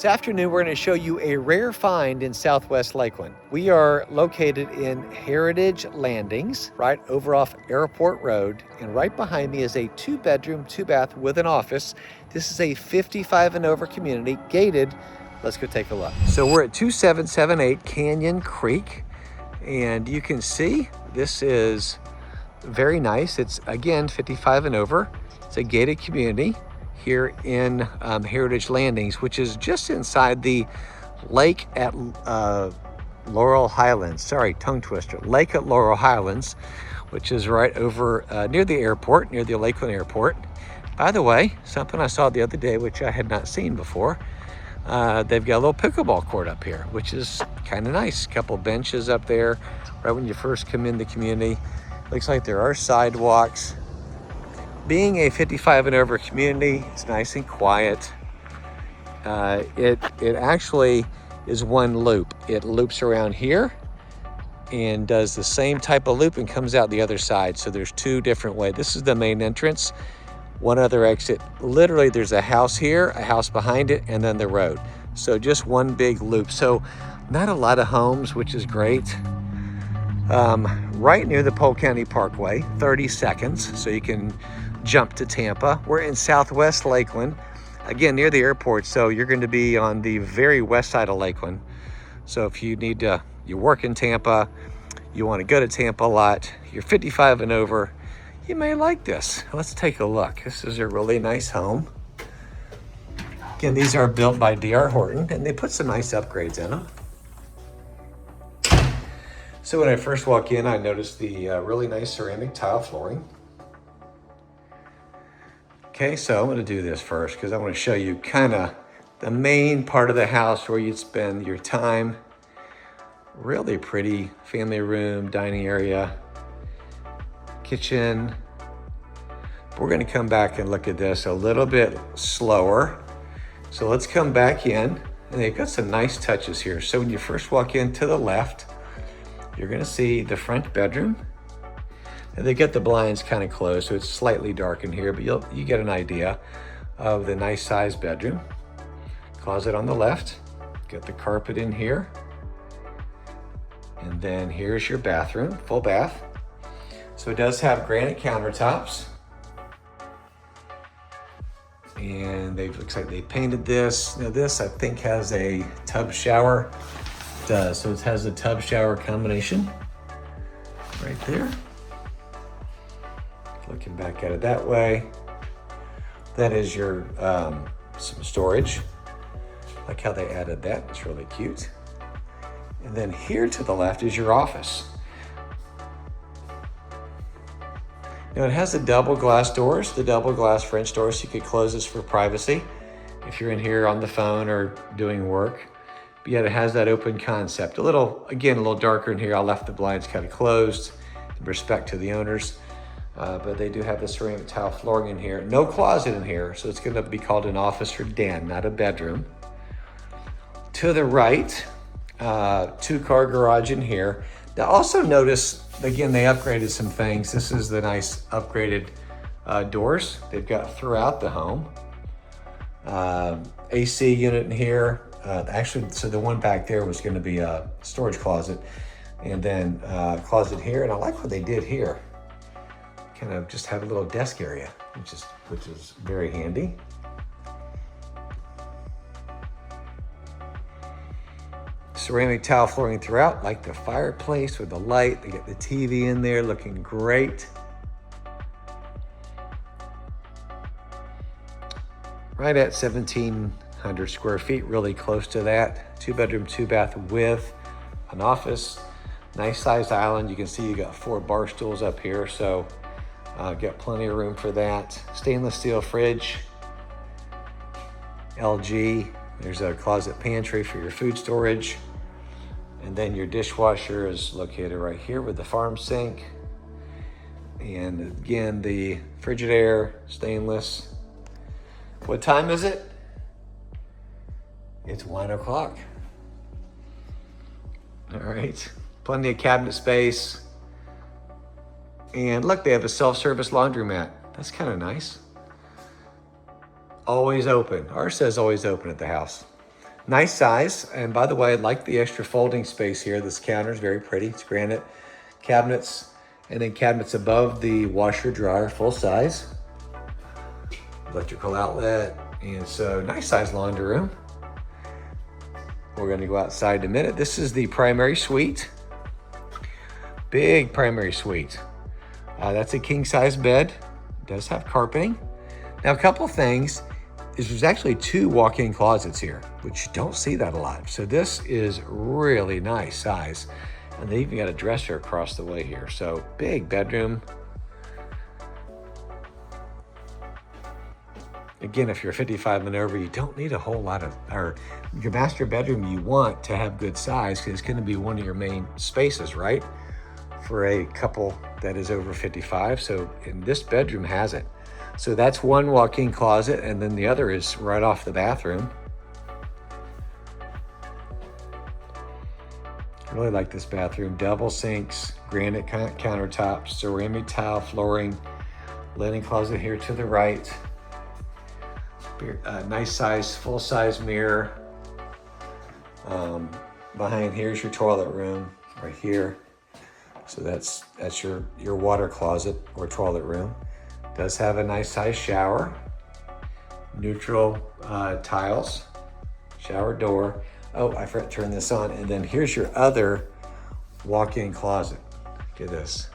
This afternoon, we're going to show you a rare find in Southwest Lakeland. We are located in Heritage Landings, right over off Airport Road. And right behind me is a 2-bedroom, 2-bath with an office. This is a 55 and over community, gated. Let's go take a look. So we're at 2778 Canyon Creek. And you can see this is very nice. It's, again, 55 and over. It's a gated community here in Heritage Landings, which is just inside the lake at Laurel Highlands. Sorry, tongue twister. Lake at Laurel Highlands, which is right over near the airport, near the Lakeland airport. By the way, something I saw the other day, which I had not seen before, they've got a little pickleball court up here, which is kind of nice. A couple benches up there right when you first come in the community. Looks like there are sidewalks. Being a 55 and over community, it's nice and quiet. It actually is one loop. It loops around here and does the same type of loop and comes out the other side. So there's two different ways. This is the main entrance, one other exit. Literally there's a house here, a house behind it, and then the road. So just one big loop. So not a lot of homes, which is great. Right near the Polk County Parkway, 30 seconds, so you can jump to Tampa. We're in Southwest Lakeland, again, near the airport, so you're going to be on the very west side of Lakeland. So if you need to, you work in Tampa, you want to go to Tampa a lot, you're 55 and over, you may like this. Let's take a look. This is a really nice home. Again, these are built by D.R. Horton, and they put some nice upgrades in them. So when I first walk in, I noticed the really nice ceramic tile flooring. Okay, so I'm gonna do this first because I want to show you kind of the main part of the house where you'd spend your time. Really pretty family room, dining area, kitchen. We're gonna come back and look at this a little bit slower. So let's come back in, and they've got some nice touches here. So when you first walk in to the left, you're gonna see the front bedroom. And they get the blinds kind of closed, so it's slightly dark in here, but you get an idea of the nice sized bedroom. Closet on the left, get the carpet in here. And then here's your bathroom, full bath. So it does have granite countertops. And looks like they painted this. Now this, I think, has a tub shower. It does, so it has a tub shower combination right there. Looking back at it that way, that is your some storage. Like how they added that, it's really cute. And then here to the left is your office. Now it has the double glass doors, the double glass French doors, so you could close this for privacy if you're in here on the phone or doing work. But yet it has that open concept. Again, a little darker in here. I left the blinds kind of closed in respect to the owners. But they do have the ceramic tile flooring in here. No closet in here, so it's going to be called an office or den, not a bedroom. To the right, 2-car garage in here. Now also notice, again, they upgraded some things. This is the nice upgraded doors they've got throughout the home. AC unit in here. Actually, so the one back there was going to be a storage closet, and then closet here. And I like what they did here. Kind of just have a little desk area, which is very handy. Ceramic tile flooring throughout, like the fireplace with the light. They get the TV in there, looking great. Right at 1,700 square feet, really close to that. 2-bedroom, 2-bath with an office. Nice sized island. You can see you got 4 bar stools up here, so got plenty of room for that. Stainless steel fridge, LG. There's a closet pantry for your food storage. And then your dishwasher is located right here with the farm sink. And again, the Frigidaire, stainless. What time is it? It's 1 o'clock. All right, plenty of cabinet space. And look, they have a self-service laundromat. That's kind of nice. Always open. Ours says always open at the house. Nice size. And by the way, I like the extra folding space here. This counter is very pretty. It's granite cabinets, and then cabinets above the washer dryer, full size. Electrical outlet. And so nice size laundry room. We're gonna go outside in a minute. This is the primary suite. Big primary suite. That's a king size bed. It does have carpeting. Now, a couple things is there's actually 2 walk-in closets here, which you don't see that a lot. So this is really nice size. And they even got a dresser across the way here. So big bedroom. Again, if you're 55 and over, you don't need a whole lot of, or your master bedroom you want to have good size because it's gonna be one of your main spaces, right? For a couple that is over 55. So, and this bedroom has it. So that's one walk-in closet, and then the other is right off the bathroom. I really like this bathroom. Double sinks, granite countertops, ceramic tile flooring, linen closet here to the right. Nice size, full-size mirror. Behind here's your toilet room right here. So that's your water closet or toilet room. Does have a nice size shower. Neutral tiles, shower door. Oh, I forgot to turn this on. And then here's your other walk-in closet. Look at this.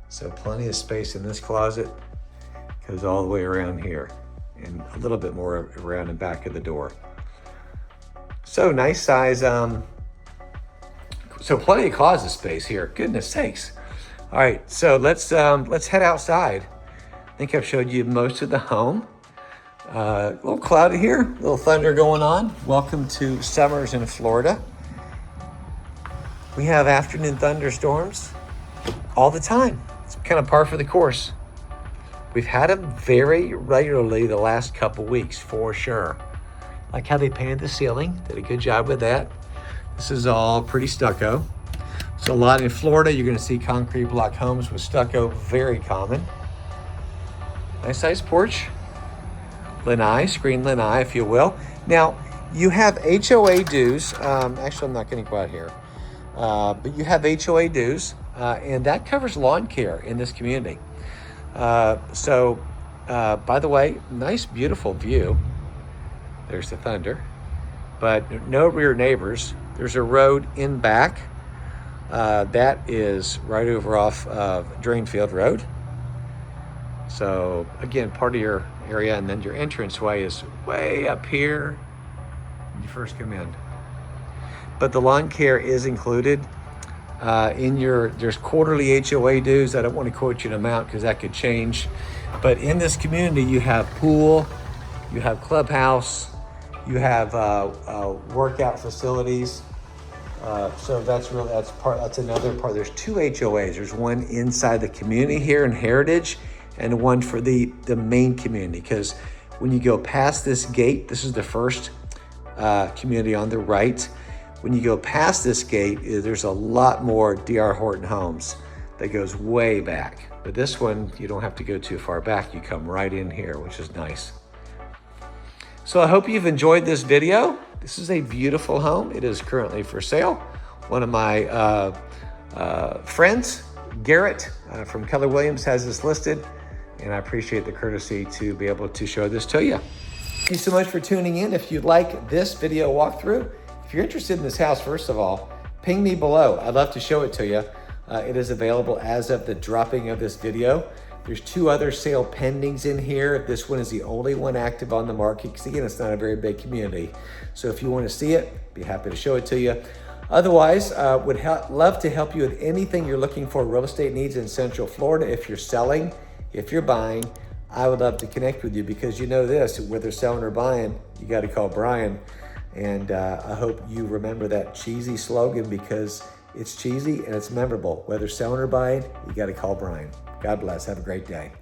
So plenty of space in this closet. Goes all the way around here. And a little bit more around the back of the door. So nice size, so plenty of closet space here. Goodness sakes. All right, so let's head outside. I think I've showed you most of the home. A little cloudy here, a little thunder going on. Welcome to summers in Florida. We have afternoon thunderstorms all the time. It's kind of par for the course. We've had them very regularly the last couple weeks, for sure. Like how they painted the ceiling, did a good job with that. This is all pretty stucco. So a lot in Florida, you're gonna see concrete block homes with stucco, very common. Nice size porch. Lanai, screen lanai, if you will. Now, you have HOA dues. Actually, I'm not gonna go out here. But you have HOA dues, and that covers lawn care in this community. By the way, nice, beautiful view. There's the thunder, but no rear neighbors. There's a road in back. That is right over off of Drainfield Road. So again, part of your area, and then your entranceway is way up here when you first come in. But the lawn care is included. There's quarterly HOA dues. I don't want to quote you an amount because that could change. But in this community, you have pool, you have clubhouse, you have workout facilities. So that's another part. There's 2 HOAs. There's one inside the community here in Heritage, and one for the main community. Because when you go past this gate, this is the first community on the right. When you go past this gate, there's a lot more D.R. Horton homes that goes way back. But this one, you don't have to go too far back. You come right in here, which is nice. So I hope you've enjoyed this video. This is a beautiful home. It is currently for sale. One of my friends, Garrett from Keller Williams, has this listed, and I appreciate the courtesy to be able to show this to you. Thank you so much for tuning in. If you'd like this video walkthrough, if you're interested in this house, first of all, ping me below. I'd love to show it to you. It is available as of the dropping of this video. There's 2 other sale pendings in here. This one is the only one active on the market because again, it's not a very big community. So if you want to see it, be happy to show it to you. Otherwise, would love to help you with anything you're looking for real estate needs in Central Florida. If you're selling, if you're buying, I would love to connect with you because you know this, whether selling or buying, you got to call Brian. And I hope you remember that cheesy slogan because it's cheesy and it's memorable. Whether selling or buying, you got to call Brian. God bless. Have a great day.